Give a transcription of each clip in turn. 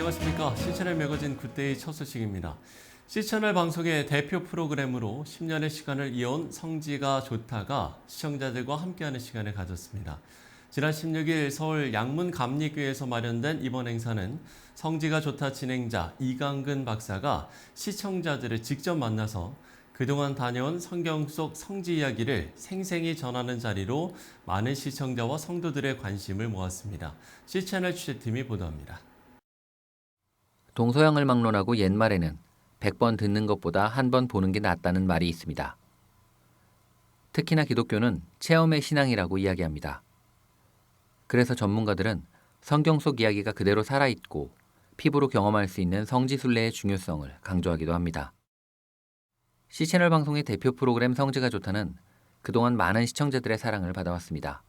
안녕하십니까. C채널 매거진 굿데이 첫 소식입니다. C채널 방송의 대표 프로그램으로 10년의 시간을 이어온 성지가 좋다가 시청자들과 함께하는 시간을 가졌습니다. 지난 16일 서울 양문감리교에서 마련된 이번 행사는 성지가 좋다 진행자 이강근 박사가 시청자들을 직접 만나서 그동안 다녀온 성경 속 성지 이야기를 생생히 전하는 자리로 많은 시청자와 성도들의 관심을 모았습니다. C채널 취재팀이 보도합니다. 동서양을 막론하고 옛말에는 100번 듣는 것보다 한 번 보는 게 낫다는 말이 있습니다. 특히나 기독교는 체험의 신앙이라고 이야기합니다. 그래서 전문가들은 성경 속 이야기가 그대로 살아있고 피부로 경험할 수 있는 성지순례의 중요성을 강조하기도 합니다. C채널 방송의 대표 프로그램 성지가 좋다는 그동안 많은 시청자들의 사랑을 받아왔습니다.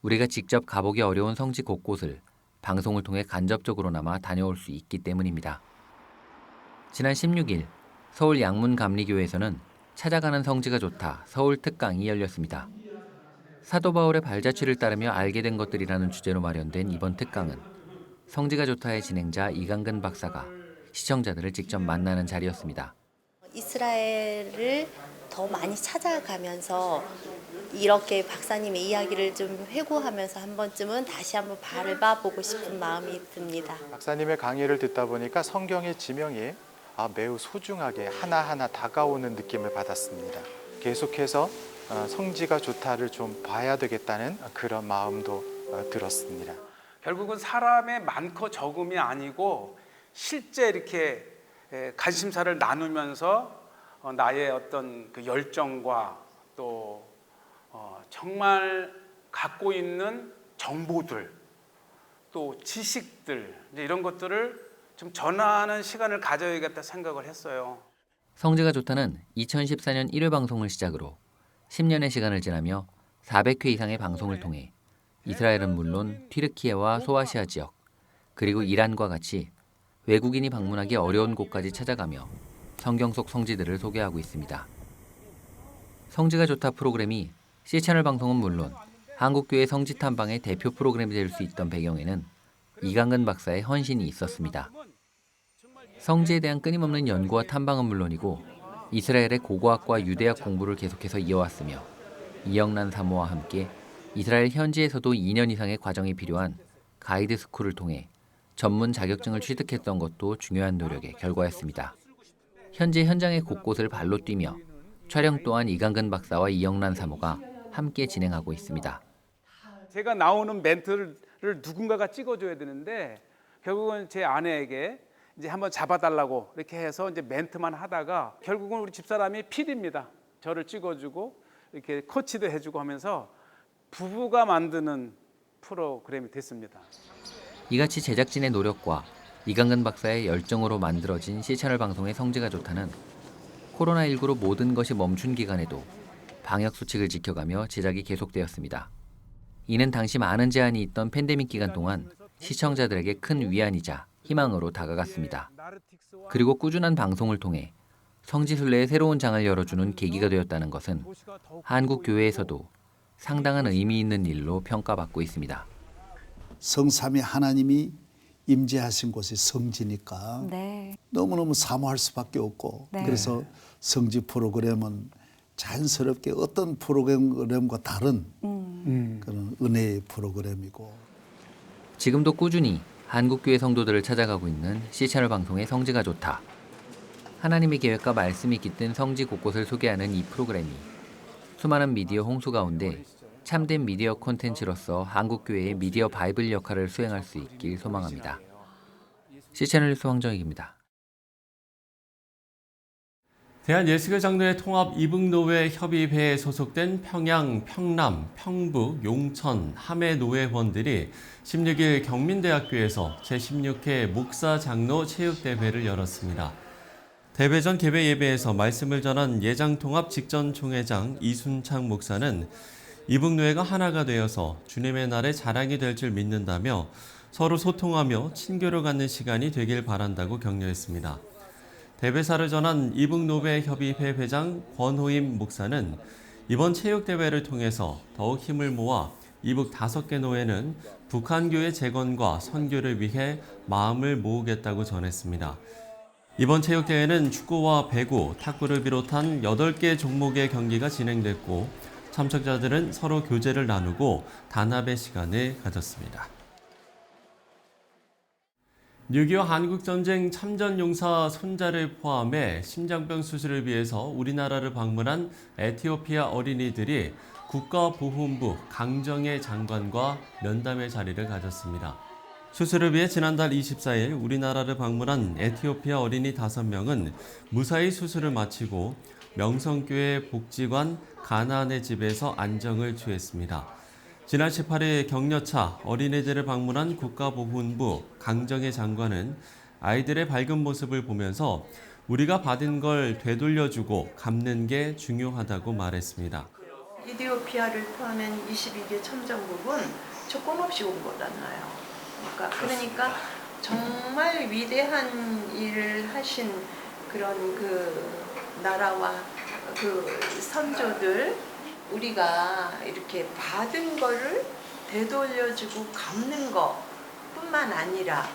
우리가 직접 가보기 어려운 성지 곳곳을 방송을 통해 간접적으로나마 다녀올 수 있기 때문입니다. 지난 16일 서울 양문감리교에서는 찾아가는 성지가 좋다 서울 특강이 열렸습니다. 사도 바울의 발자취를 따르며 알게 된 것들이라는 주제로 마련된 이번 특강은 성지가 좋다의 진행자 이강근 박사가 시청자들을 직접 만나는 자리였습니다. 이스라엘을 더 많이 찾아가면서 이렇게 박사님의 이야기를 좀 회고하면서 한 번쯤은 다시 한번 밟아보고 싶은 마음이 듭니다. 박사님의 강의를 듣다 보니까 성경의 지명이 매우 소중하게 하나하나 다가오는 느낌을 받았습니다. 계속해서 성지가 좋다를 좀 봐야 되겠다는 그런 마음도 들었습니다. 결국은 사람의 많고 적음이 아니고 실제 이렇게 관심사를 나누면서 나의 어떤 그 열정과 또 정말 갖고 있는 정보들 또 지식들 이런 것들을 좀 전하는 시간을 가져야겠다 생각을 했어요. 성지가 좋다는 2014년 1회 방송을 시작으로 10년의 시간을 지나며 400회 이상의 방송을 통해 이스라엘은 물론 튀르키예와 소아시아 지역 그리고 이란과 같이 외국인이 방문하기 어려운 곳까지 찾아가며 성경 속 성지들을 소개하고 있습니다. 성지가 좋다 프로그램이 C채널 방송은 물론 한국교회 성지 탐방의 대표 프로그램이 될 수 있던 배경에는 이강근 박사의 헌신이 있었습니다. 성지에 대한 끊임없는 연구와 탐방은 물론이고 이스라엘의 고고학과 유대학 공부를 계속해서 이어왔으며 이영란 사모와 함께 이스라엘 현지에서도 2년 이상의 과정이 필요한 가이드 스쿨을 통해 전문 자격증을 취득했던 것도 중요한 노력의 결과였습니다. 현재 현장의 곳곳을 발로 뛰며 촬영 또한 이강근 박사와 이영란 사모가 함께 진행하고 있습니다. 제가 나오는 멘트를 누군가가 찍어줘야 되는데 결국은 제 아내에게 이제 한번 잡아달라고 이렇게 해서 이제 멘트만 하다가 결국은 우리 집사람이 PD입니다. 저를 찍어주고 이렇게 코치도 해주고 하면서 부부가 만드는 프로그램이 됐습니다. 이같이 제작진의 노력과 이강근 박사의 열정으로 만들어진 C채널 방송의 성지가 좋다는 코로나19로 모든 것이 멈춘 기간에도 방역 수칙을 지켜가며 제작이 계속되었습니다. 이는 당시 많은 제한이 있던 팬데믹 기간 동안 시청자들에게 큰 위안이자 희망으로 다가갔습니다. 그리고 꾸준한 방송을 통해 성지순례의 새로운 장을 열어주는 계기가 되었다는 것은 한국 교회에서도 상당한 의미 있는 일로 평가받고 있습니다. 성삼위 하나님이 임재하신 곳이 성지니까 네. 너무너무 사모할 수밖에 없고 네. 그래서 성지 프로그램은 자연스럽게 어떤 프로그램과 다른 그런 은혜의 프로그램이고 지금도 꾸준히 한국교회 성도들을 찾아가고 있는 C채널 방송의 성지가 좋다. 하나님의 계획과 말씀이 깃든 성지 곳곳을 소개하는 이 프로그램이 수많은 미디어 홍수 가운데 참된 미디어 콘텐츠로서 한국교회의 미디어 바이블 역할을 수행할 수 있길 소망합니다. C채널 뉴스 황정익입니다. 대한예수교 장로회 통합 이북노회 협의회에 소속된 평양, 평남, 평북, 용천, 함해노회원들이 16일 경민대학교에서 제16회 목사장로 체육대회를 열었습니다. 대회 전 개회 예배에서 말씀을 전한 예장통합 직전 총회장 이순창 목사는 이북노회가 하나가 되어서 주님의 날에 자랑이 될 줄 믿는다며 서로 소통하며 친교를 갖는 시간이 되길 바란다고 격려했습니다. 대회사를 전한 이북노회협의회 회장 권호임 목사는 이번 체육대회를 통해서 더욱 힘을 모아 이북 5개 노회는 북한교회 재건과 선교를 위해 마음을 모으겠다고 전했습니다. 이번 체육대회는 축구와 배구, 탁구를 비롯한 8개 종목의 경기가 진행됐고 참석자들은 서로 교제를 나누고 단합의 시간을 가졌습니다. 6.25 한국전쟁 참전용사 손자를 포함해 심장병 수술을 위해서 우리나라를 방문한 에티오피아 어린이들이 국가보훈부 강정의 장관과 면담의 자리를 가졌습니다. 수술을 위해 지난달 24일 우리나라를 방문한 에티오피아 어린이 5명은 무사히 수술을 마치고 명성교회 복지관 가나안의 집에서 안정을 취했습니다. 지난 18일 격려차 어린이들을 방문한 국가보훈부 강정의 장관은 아이들의 밝은 모습을 보면서 우리가 받은 걸 되돌려주고 갚는 게 중요하다고 말했습니다. 이디오피아를 포함한 22개 참전국은 조건 없이 온 거잖아요. 그러니까 정말 위대한 일을 하신 그런 그 나라와 그 선조들 우리가 이렇게 받은 거를 되돌려주고 갚는 것뿐만 아니라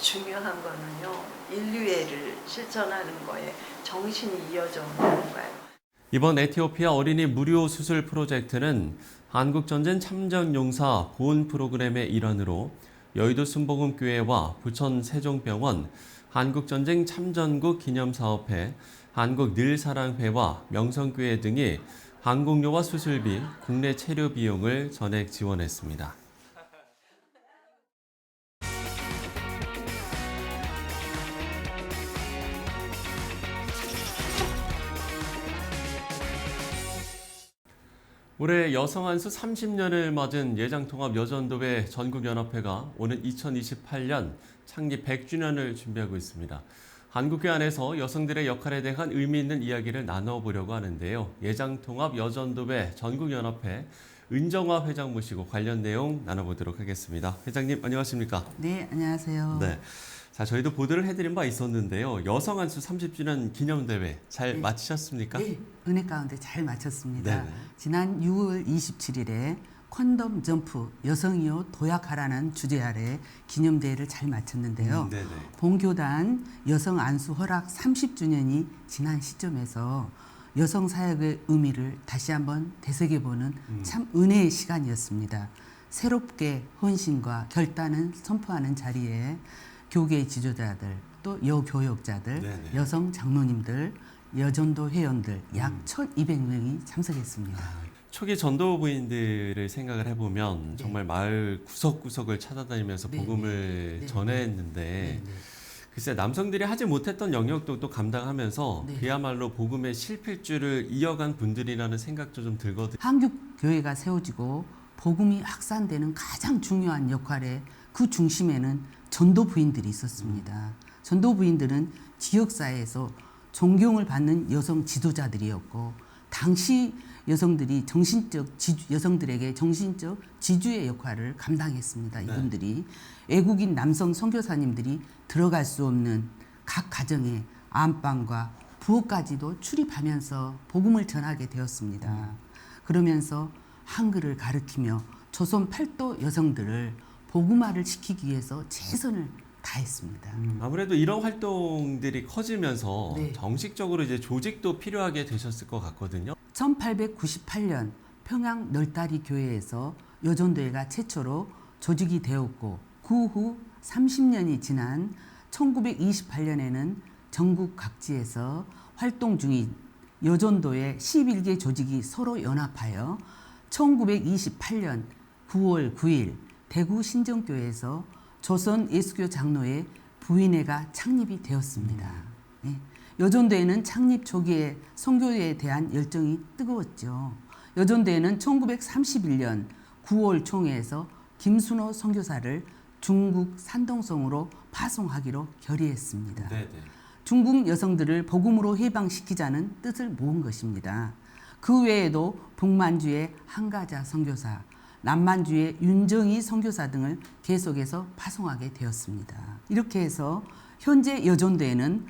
중요한 거는요, 인류애를 실천하는 거에 정신이 이어져 오는 거예요. 이번 에티오피아 어린이 무료 수술 프로젝트는 한국전쟁 참전용사 보훈 프로그램의 일환으로 여의도 순복음교회와 부천 세종병원, 한국전쟁 참전국 기념사업회, 한국늘사랑회와 명성교회 등이 항공료와 수술비, 국내 체류 비용을 전액 지원했습니다. 올해 여성 안수 30년을 맞은 예장통합여전도회 전국연합회가 오는 2028년 창립 100주년을 준비하고 있습니다. 한국교회 안에서 여성들의 역할에 대한 의미 있는 이야기를 나눠보려고 하는데요. 예장통합여전도회 전국연합회 은정화 회장 모시고 관련 내용 나눠보도록 하겠습니다. 회장님 안녕하십니까? 네, 안녕하세요. 네. 자, 저희도 보도를 해드린 바 있었는데요. 여성 안수 30주년 기념대회 잘 마치셨습니까? 네, 은혜 가운데 잘 마쳤습니다. 네네. 지난 6월 27일에 콘돔 점프 여성이요 도약하라는 주제 아래 기념대회를 잘 마쳤는데요. 네네. 본교단 여성 안수 허락 30주년이 지난 시점에서 여성 사역의 의미를 다시 한번 되새겨보는 참 은혜의 시간이었습니다. 새롭게 헌신과 결단을 선포하는 자리에 교계 지도자들, 또 여교역자들, 네네. 여성 장로님들, 여전도 회원들 약 1,200명이 참석했습니다. 초기 전도부인들을 생각을 해보면 정말 마을 구석구석을 찾아다니면서 네, 복음을 네, 전했는데 네, 네. 글쎄 남성들이 하지 못했던 영역도 또 감당하면서 네. 그야말로 복음의 실필줄을 이어간 분들이라는 생각도 좀 들거든요. 한국 교회가 세워지고 복음이 확산되는 가장 중요한 역할에 그 중심에는 전도부인들이 있었습니다. 전도부인들은 지역사회에서 존경을 받는 여성 지도자들이었고 당시 여성들이 여성들에게 정신적 지주의 역할을 감당했습니다. 이분들이 외국인 남성 선교사님들이 들어갈 수 없는 각 가정에 안방과 부엌까지도 출입하면서 복음을 전하게 되었습니다. 그러면서 한글을 가르치며 조선 팔도 여성들을 복음화를 시키기 위해서 최선을 다했습니다. 아무래도 이런 활동들이 커지면서 네. 정식적으로 이제 조직도 필요하게 되셨을 것 같거든요. 1898년 평양 널다리 교회에서 여전도회가 최초로 조직이 되었고 그 후 30년이 지난 1928년에는 전국 각지에서 활동 중인 여전도회 11개 조직이 서로 연합하여 1928년 9월 9일 대구 신정교회에서 조선 예수교 장로회 부인회가 창립이 되었습니다. 네. 여전도회는 창립 초기에 선교에 대한 열정이 뜨거웠죠. 여전도회는 1931년 9월 총회에서 김순호 선교사를 중국 산동성으로 파송하기로 결의했습니다. 네네. 중국 여성들을 복음으로 해방시키자는 뜻을 모은 것입니다. 그 외에도 북만주의 한가자 선교사, 남만주의 윤정희 선교사 등을 계속해서 파송하게 되었습니다. 이렇게 해서 현재 여전도회는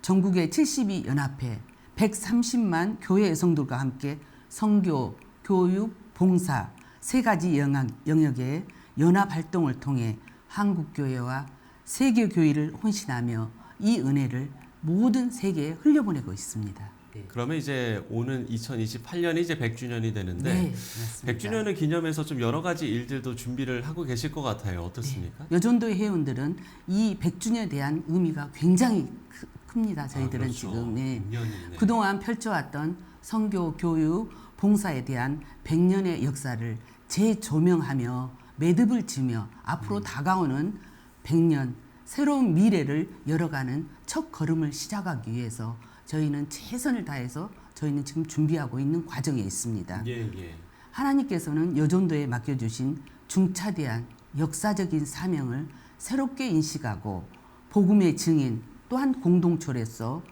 전국의 72연합회 130만 교회 여성들과 함께 선교, 교육, 봉사, 세 가지 영역의 연합 활동을 통해 한국교회와 세계교회를 혼신하며 이 은혜를 모든 세계에 흘려보내고 있습니다. 그러면 이제 오는 2028년이 이제 100주년이 되는데 네, 맞습니다. 100주년을 기념해서 좀 여러 가지 일들도 준비를 하고 계실 것 같아요. 어떻습니까? 네. 여전도의 회원들은 이 100주년에 대한 의미가 굉장히 큽니다. 저희들은 그렇죠. 지금 네. 6년이 있네요. 그동안 펼쳐왔던 선교, 교육, 봉사에 대한 100년의 역사를 재조명하며 매듭을 지며 앞으로 다가오는 100년 새로운 미래를 열어가는 첫 걸음을 시작하기 위해서 저희는 최선을 다해서 저희는 지금 준비하고 있는 과정에 있습니다. 예. 하나님께서는 여전도에 맡겨주신 중차대한 역사적인 사명을 새롭게 인식하고 복음의 증인 또한 공동체로서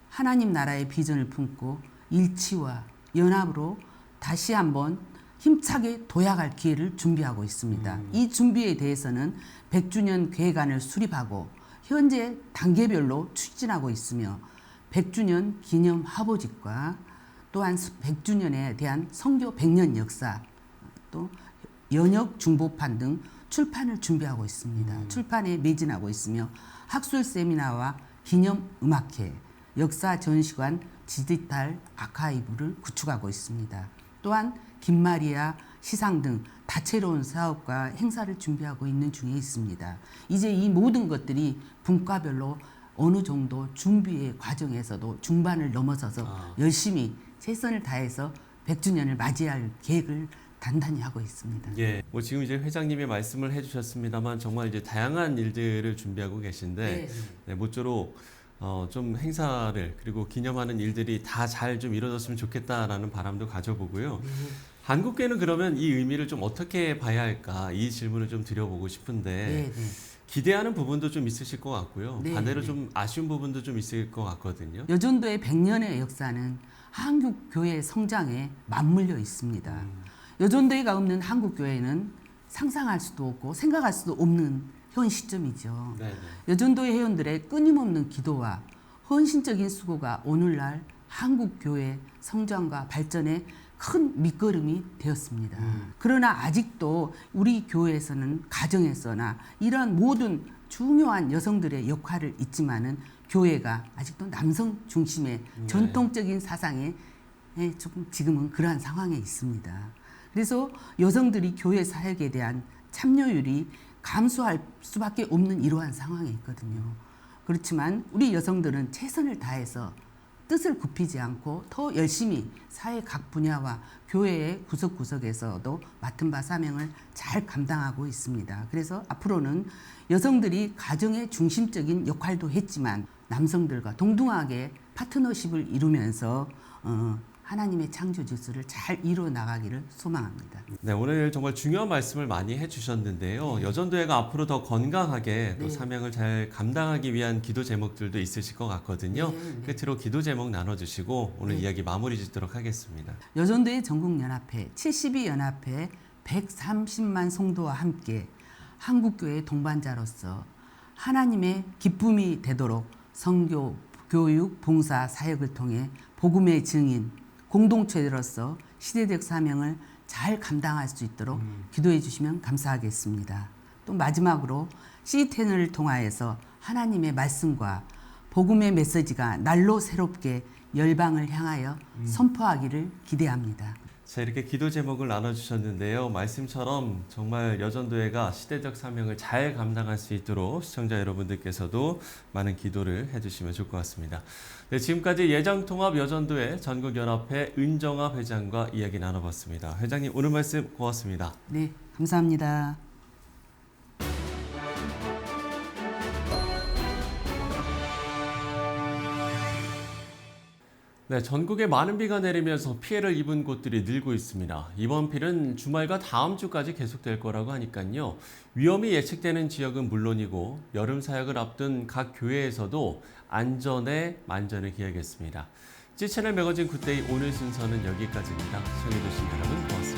하나님 나라의 비전을 품고 일치와 연합으로 다시 한번 힘차게 도약할 기회를 준비하고 있습니다. 이 준비에 대해서는 100주년 계획안을 수립하고 현재 단계별로 추진하고 있으며 100주년 기념 화보집과 또한 100주년에 대한 선교 100년 역사 또 연역 중보판 등 출판을 준비하고 있습니다. 출판에 매진하고 있으며 학술 세미나와 기념 음악회, 역사 전시관 디지털 아카이브를 구축하고 있습니다. 또한 김마리아 시상 등 다채로운 사업과 행사를 준비하고 있는 중에 있습니다. 이제 이 모든 것들이 분과별로 어느 정도 준비의 과정에서도 중반을 넘어서서 열심히 최선을 다해서 100주년을 맞이할 계획을 단단히 하고 있습니다. 예. 뭐 지금 이제 회장님이 말씀을 해주셨습니다만 정말 이제 다양한 일들을 준비하고 계신데 네, 모쪼록 좀 행사를 그리고 기념하는 일들이 다 잘 좀 이루어졌으면 좋겠다라는 바람도 가져보고요. 한국교회는 그러면 이 의미를 좀 어떻게 봐야 할까 이 질문을 좀 드려보고 싶은데 기대하는 부분도 좀 있으실 것 같고요. 네, 반대로 네. 좀 아쉬운 부분도 좀 있을 것 같거든요. 여전도의 100년의 역사는 한국 교회의 성장에 맞물려 있습니다. 여전도회가 없는 한국 교회는 상상할 수도 없고 생각할 수도 없는 현 시점이죠. 네네. 여전도회 회원들의 끊임없는 기도와 헌신적인 수고가 오늘날 한국 교회 성장과 발전에 큰 밑거름이 되었습니다. 그러나 아직도 우리 교회에서는 가정에서나 이러한 모든 중요한 여성들의 역할을 잊지만은 교회가 아직도 남성 중심의 전통적인 사상에 조금 지금은 그러한 상황에 있습니다. 그래서 여성들이 교회 사역에 대한 참여율이 감소할 수밖에 없는 이러한 상황에 있거든요. 그렇지만 우리 여성들은 최선을 다해서 뜻을 굽히지 않고 더 열심히 사회 각 분야와 교회의 구석구석에서도 맡은 바 사명을 잘 감당하고 있습니다. 그래서 앞으로는 여성들이 가정의 중심적인 역할도 했지만 남성들과 동등하게 파트너십을 이루면서 하나님의 창조 질서를 잘 이루어 나가기를 소망합니다. 네, 오늘 정말 중요한 말씀을 많이 해주셨는데요. 여전도회가 앞으로 더 건강하게 또 사명을 잘 감당하기 위한 기도 제목들도 있으실 것 같거든요. 끝으로 기도 제목 나눠주시고 오늘 이야기 마무리 짓도록 하겠습니다. 여전도회 전국연합회 72연합회 130만 성도와 함께 한국교회 동반자로서 하나님의 기쁨이 되도록 선교, 교육, 봉사, 사역을 통해 복음의 증인, 공동체로서 시대적 사명을 잘 감당할 수 있도록 기도해 주시면 감사하겠습니다. 또 마지막으로 C10을 통하여서 하나님의 말씀과 복음의 메시지가 날로 새롭게 열방을 향하여 선포하기를 기대합니다. 자, 이렇게 기도 제목을 나눠주셨는데요. 말씀처럼 정말 여전도회가 시대적 사명을 잘 감당할 수 있도록 시청자 여러분들께서도 많은 기도를 해주시면 좋을 것 같습니다. 네, 지금까지 예장통합 여전도회 전국연합회 은정아 회장과 이야기 나눠봤습니다. 회장님 오늘 말씀 고맙습니다. 네, 감사합니다. 네, 전국에 많은 비가 내리면서 피해를 입은 곳들이 늘고 있습니다. 이번 비는 주말과 다음 주까지 계속될 거라고 하니까요. 위험이 예측되는 지역은 물론이고 여름 사역을 앞둔 각 교회에서도 안전에 만전을 기하겠습니다. G채널 매거진 굿데이 오늘 순서는 여기까지입니다. 시청해주신 여러분 고맙습니다.